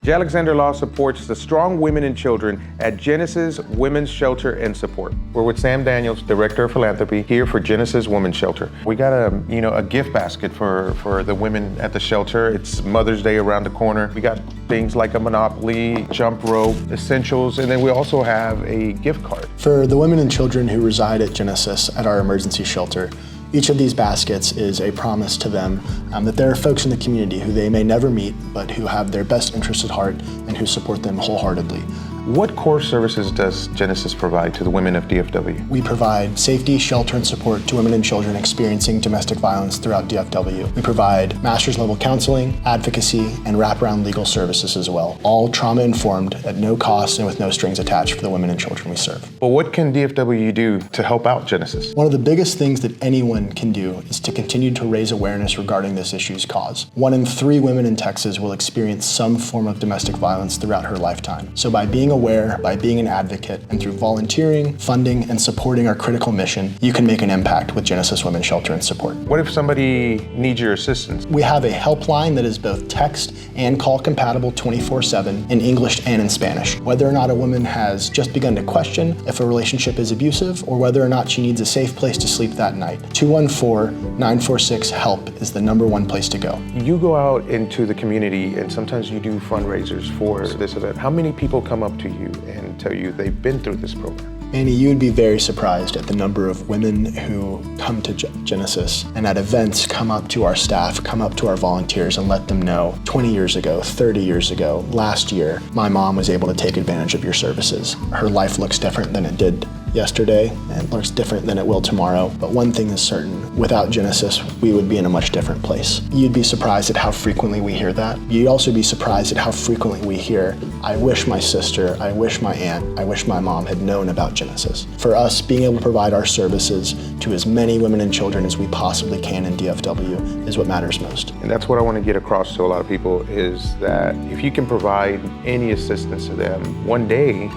J. Alexander Law supports the strong women and children at Genesis Women's Shelter and Support. We're with Sam Daniels, Director of Philanthropy, here for Genesis Women's Shelter. We got a gift basket for the women at the shelter. It's Mother's Day around the corner. We got things like a Monopoly, jump rope, essentials, and then we also have a gift card. For the women and children who reside at Genesis at our emergency shelter, each of these baskets is a promise to them that there are folks in the community who they may never meet, but who have their best interests at heart and who support them wholeheartedly. What core services does Genesis provide to the women of DFW? We provide safety, shelter, and support to women and children experiencing domestic violence throughout DFW. We provide master's level counseling, advocacy, and wraparound legal services as well, all trauma-informed at no cost and with no strings attached for the women and children we serve. Well, what can DFW do to help out Genesis? One of the biggest things that anyone can do is to continue to raise awareness regarding this issue's cause. 1 in 3 women in Texas will experience some form of domestic violence throughout her lifetime. So by being aware, by being an advocate, and through volunteering, funding, and supporting our critical mission, you can make an impact with Genesis Women's Shelter and Support. What if somebody needs your assistance? We have a helpline that is both text and call compatible 24/7 in English and in Spanish. Whether or not a woman has just begun to question if a relationship is abusive or whether or not she needs a safe place to sleep that night, 214-946-HELP is the #1 place to go. You go out into the community and sometimes you do fundraisers for this event. How many people come up to you and tell you they've been through this program? Annie, you'd be very surprised at the number of women who come to Genesis and at events come up to our staff, come up to our volunteers and let them know 20 years ago, 30 years ago, last year, my mom was able to take advantage of your services. Her life looks different than it did yesterday and it looks different than it will tomorrow. But one thing is certain, without Genesis, we would be in a much different place. You'd be surprised at how frequently we hear that. You'd also be surprised at how frequently we hear, I wish my sister, I wish my aunt, I wish my mom had known about Genesis. For us, being able to provide our services to as many women and children as we possibly can in DFW is what matters most. And that's what I want to get across to a lot of people is that if you can provide any assistance to them, one day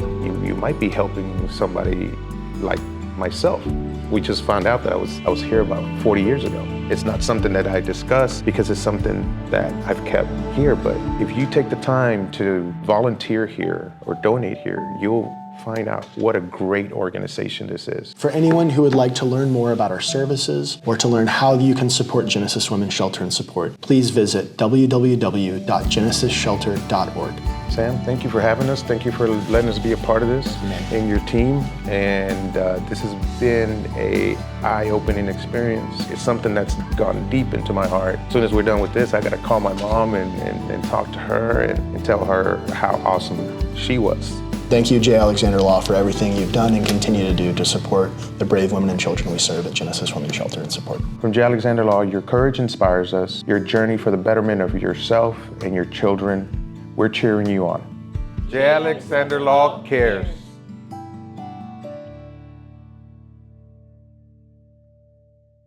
you might be helping somebody like myself. We just found out that I was here about 40 years ago. It's not something that I discuss because it's something that I've kept here, but if you take the time to volunteer here or donate here, you'll find out what a great organization this is. For anyone who would like to learn more about our services or to learn how you can support Genesis Women's Shelter and Support, please visit www.genesisshelter.org. Sam, thank you for having us. Thank you for letting us be a part of this and your team. And this has been an eye-opening experience. It's something that's gone deep into my heart. As soon as we're done with this, I got to call my mom and talk to her and tell her how awesome she was. Thank you, J. Alexander Law, for everything you've done and continue to do to support the brave women and children we serve at Genesis Women's Shelter and Support. From J. Alexander Law, your courage inspires us. Your journey for the betterment of yourself and your children, we're cheering you on. J. Alexander Law cares.